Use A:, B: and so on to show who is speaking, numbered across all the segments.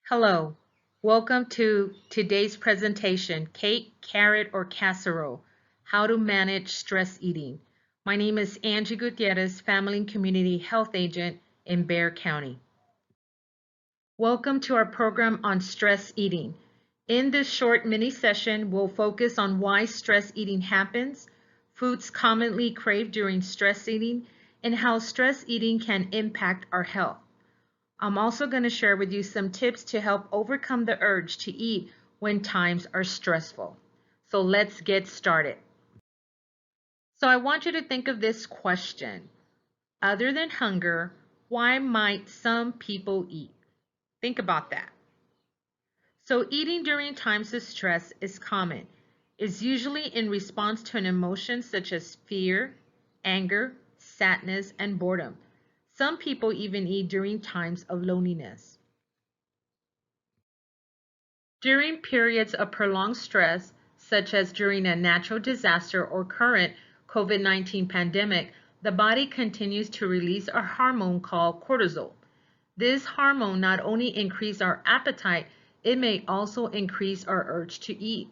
A: Hello, welcome to today's presentation, Cake, Carrot, or Casserole, How to Manage Stress Eating. My name is Angie Gutierrez, Family and Community Health Agent in Bexar County. Welcome to our program on stress eating. In this short mini session, we'll focus on why stress eating happens, foods commonly craved during stress eating, and how stress eating can impact our health. I'm also going to share with you some tips to help overcome the urge to eat when times are stressful. So let's get started. So I want you to think of this question. Other than hunger, why might some people eat? Think about that. So eating during times of stress is common. It's usually in response to an emotion such as fear, anger, sadness, and boredom. Some people even eat during times of loneliness. During periods of prolonged stress, such as during a natural disaster or current COVID-19 pandemic, the body continues to release a hormone called cortisol. This hormone not only increases our appetite, it may also increase our urge to eat.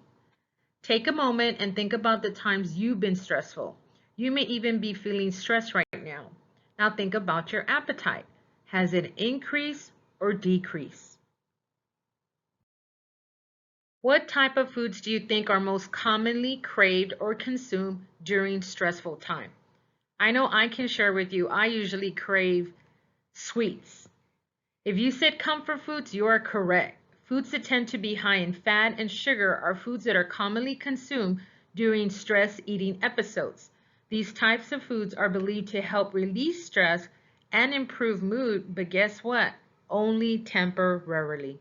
A: Take a moment and think about the times you've been stressful. You may even be feeling stressed right now. Now think about your appetite. Has it increased or decreased? What type of foods do you think are most commonly craved or consumed during stressful time? I know I can share with you, I usually crave sweets. If you said comfort foods, you are correct. Foods that tend to be high in fat and sugar are foods that are commonly consumed during stress eating episodes. These types of foods are believed to help release stress and improve mood, but guess what? Only temporarily.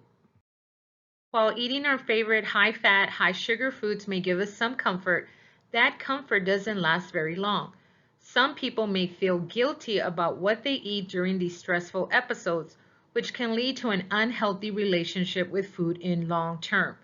A: While eating our favorite high-fat, high-sugar foods may give us some comfort, that comfort doesn't last very long. Some people may feel guilty about what they eat during these stressful episodes, which can lead to an unhealthy relationship with food in long term.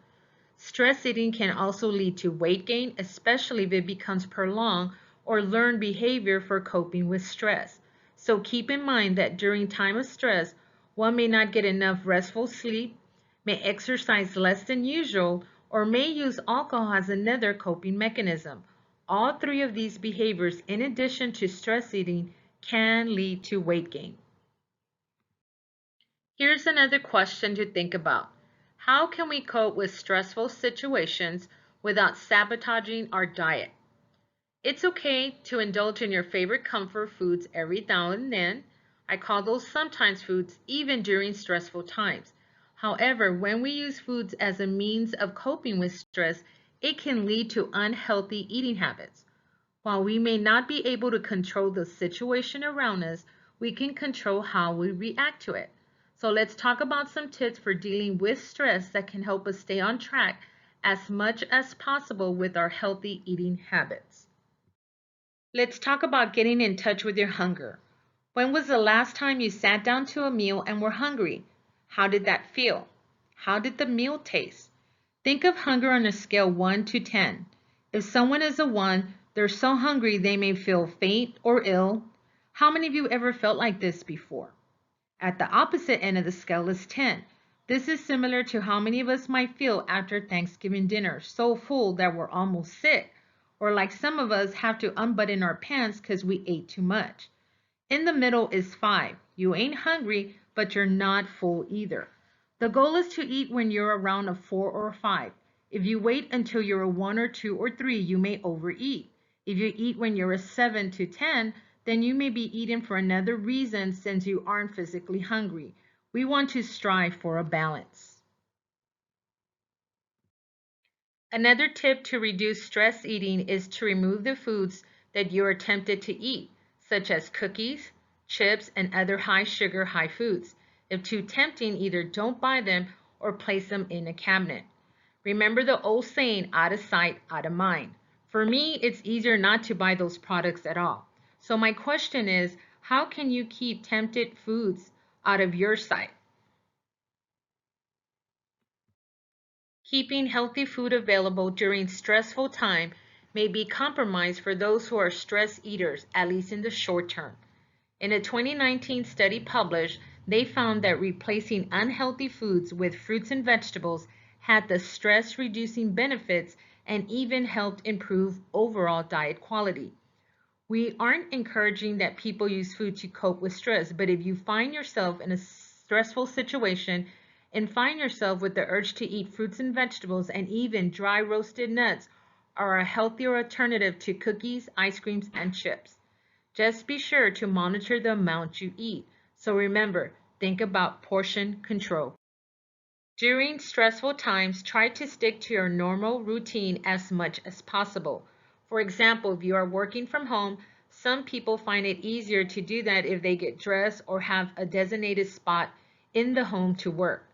A: Stress eating can also lead to weight gain, especially if it becomes prolonged or learned behavior for coping with stress. So keep in mind that during time of stress, one may not get enough restful sleep, may exercise less than usual, or may use alcohol as another coping mechanism. All three of these behaviors, in addition to stress eating, can lead to weight gain. Here's another question to think about. How can we cope with stressful situations without sabotaging our diet? It's okay to indulge in your favorite comfort foods every now and then. I call those sometimes foods even during stressful times. However, when we use foods as a means of coping with stress, it can lead to unhealthy eating habits. While we may not be able to control the situation around us, we can control how we react to it. So let's talk about some tips for dealing with stress that can help us stay on track as much as possible with our healthy eating habits. Let's talk about getting in touch with your hunger. When was the last time you sat down to a meal and were hungry? How did that feel? How did the meal taste? Think of hunger on a scale 1 to 10. If someone is a 1, they're so hungry they may feel faint or ill. How many of you ever felt like this before? At the opposite end of the scale is 10. This is similar to how many of us might feel after Thanksgiving dinner, so full that we're almost sick, or like some of us have to unbutton our pants because we ate too much. In the middle is 5. You ain't hungry, but you're not full either. The goal is to eat when you're around a 4 or a 5. If you wait until you're a 1 or 2 or 3, you may overeat. If you eat when you're a 7 to 10, then you may be eating for another reason since you aren't physically hungry. We want to strive for a balance. Another tip to reduce stress eating is to remove the foods that you are tempted to eat, such as cookies, chips, and other high sugar, high foods. If too tempting, either don't buy them or place them in a cabinet. Remember the old saying, out of sight, out of mind. For me, it's easier not to buy those products at all. So my question is, how can you keep tempted foods out of your sight? Keeping healthy food available during stressful time may be compromised for those who are stress eaters, at least in the short term. In a 2019 study published, They found that replacing unhealthy foods with fruits and vegetables had the stress reducing benefits and even helped improve overall diet quality. We aren't encouraging that people use food to cope with stress, but if you find yourself in a stressful situation and find yourself with the urge to eat fruits and vegetables and even dry roasted nuts are a healthier alternative to cookies, ice creams, and chips. Just be sure to monitor the amount you eat. So remember, think about portion control. During stressful times, try to stick to your normal routine as much as possible. For example, if you are working from home, some people find it easier to do that if they get dressed or have a designated spot in the home to work.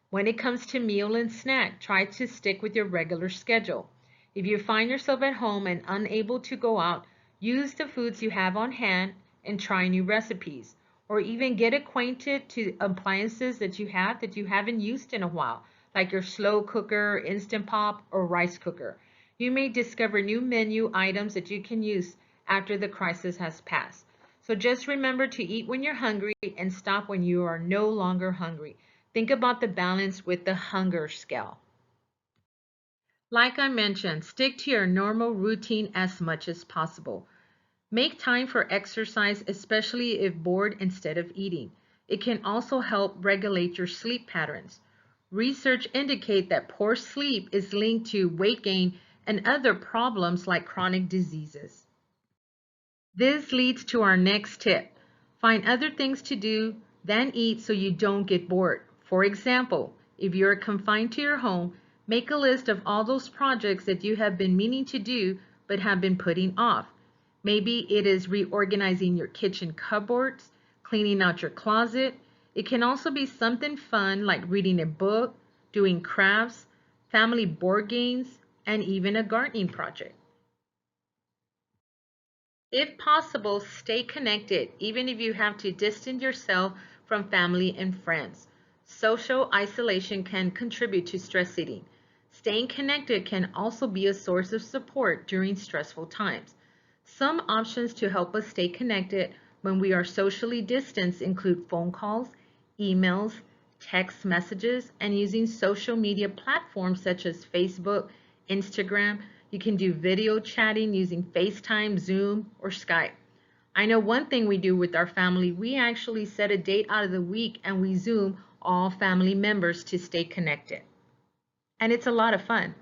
A: When it comes to meal and snack, try to stick with your regular schedule. If you find yourself at home and unable to go out, use the foods you have on hand and try new recipes. Or even get acquainted to appliances that you haven't used in a while, like your slow cooker, Instant Pop, or rice cooker. You may discover new menu items that you can use after the crisis has passed. So just remember to eat when you're hungry and stop when you are no longer hungry. Think about the balance with the hunger scale. Like I mentioned, stick to your normal routine as much as possible. Make time for exercise, especially if bored instead of eating. It can also help regulate your sleep patterns. Research indicate that poor sleep is linked to weight gain and other problems like chronic diseases. This leads to our next tip. Find other things to do than eat so you don't get bored. For example, if you're confined to your home, make a list of all those projects that you have been meaning to do but have been putting off. Maybe it is reorganizing your kitchen cupboards, cleaning out your closet. It can also be something fun like reading a book, doing crafts, family board games, and even a gardening project. If possible, stay connected, even if you have to distance yourself from family and friends. Social isolation can contribute to stress eating. Staying connected can also be a source of support during stressful times. Some options to help us stay connected when we are socially distanced include phone calls, emails, text messages, and using social media platforms such as Facebook, Instagram. You can do video chatting using FaceTime, Zoom, or Skype. I know one thing we do with our family, we actually set a date out of the week and we Zoom all family members to stay connected. And it's a lot of fun.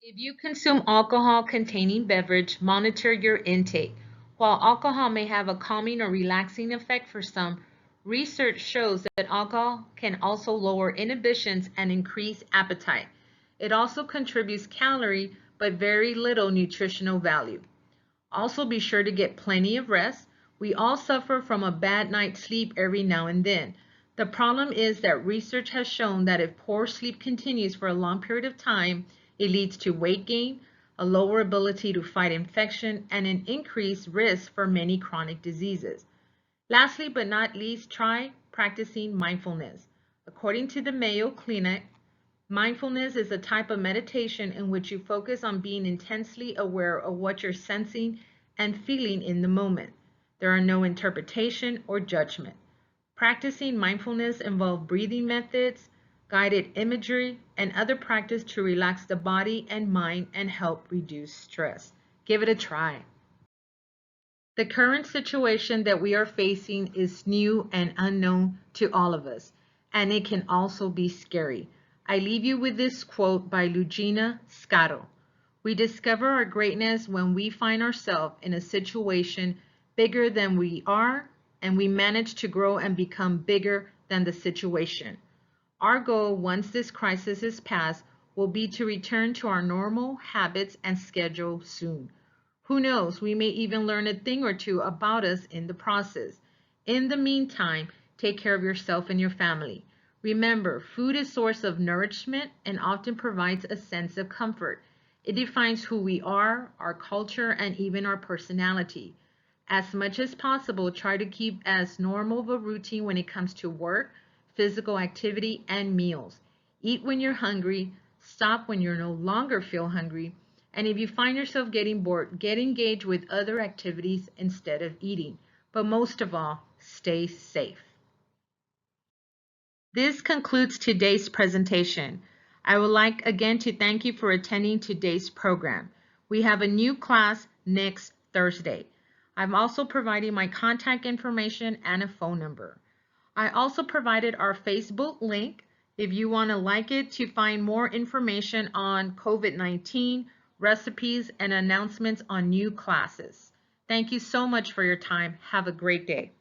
A: If you consume alcohol containing beverage, monitor your intake. While alcohol may have a calming or relaxing effect for some, research shows that alcohol can also lower inhibitions and increase appetite. It also contributes calorie but very little nutritional value. Also be sure to get plenty of rest. We all suffer from a bad night's sleep every now and then. The problem is that research has shown that if poor sleep continues for a long period of time, it leads to weight gain, a lower ability to fight infection, and an increased risk for many chronic diseases. Lastly but not least, try practicing mindfulness. According to the Mayo Clinic, mindfulness is a type of meditation in which you focus on being intensely aware of what you're sensing and feeling in the moment. There are no interpretation or judgment. Practicing mindfulness involves breathing methods, guided imagery, and other practice to relax the body and mind and help reduce stress. Give it a try. The current situation that we are facing is new and unknown to all of us, and it can also be scary. I leave you with this quote by Lugina Scotto. We discover our greatness when we find ourselves in a situation bigger than we are, and we manage to grow and become bigger than the situation. Our goal, once this crisis is past, will be to return to our normal habits and schedule soon. Who knows, we may even learn a thing or two about us in the process. In the meantime, take care of yourself and your family. Remember, food is a source of nourishment and often provides a sense of comfort. It defines who we are, our culture, and even our personality. As much as possible, try to keep as normal of a routine when it comes to work, physical activity, and meals. Eat when you're hungry, stop when you no longer feel hungry, and if you find yourself getting bored, get engaged with other activities instead of eating. But most of all, stay safe. This concludes today's presentation. I would like again to thank you for attending today's program. We have a new class next Thursday. I'm also providing my contact information and a phone number. I also provided our Facebook link if you want to like it to find more information on COVID-19, recipes, and announcements on new classes. Thank you so much for your time. Have a great day.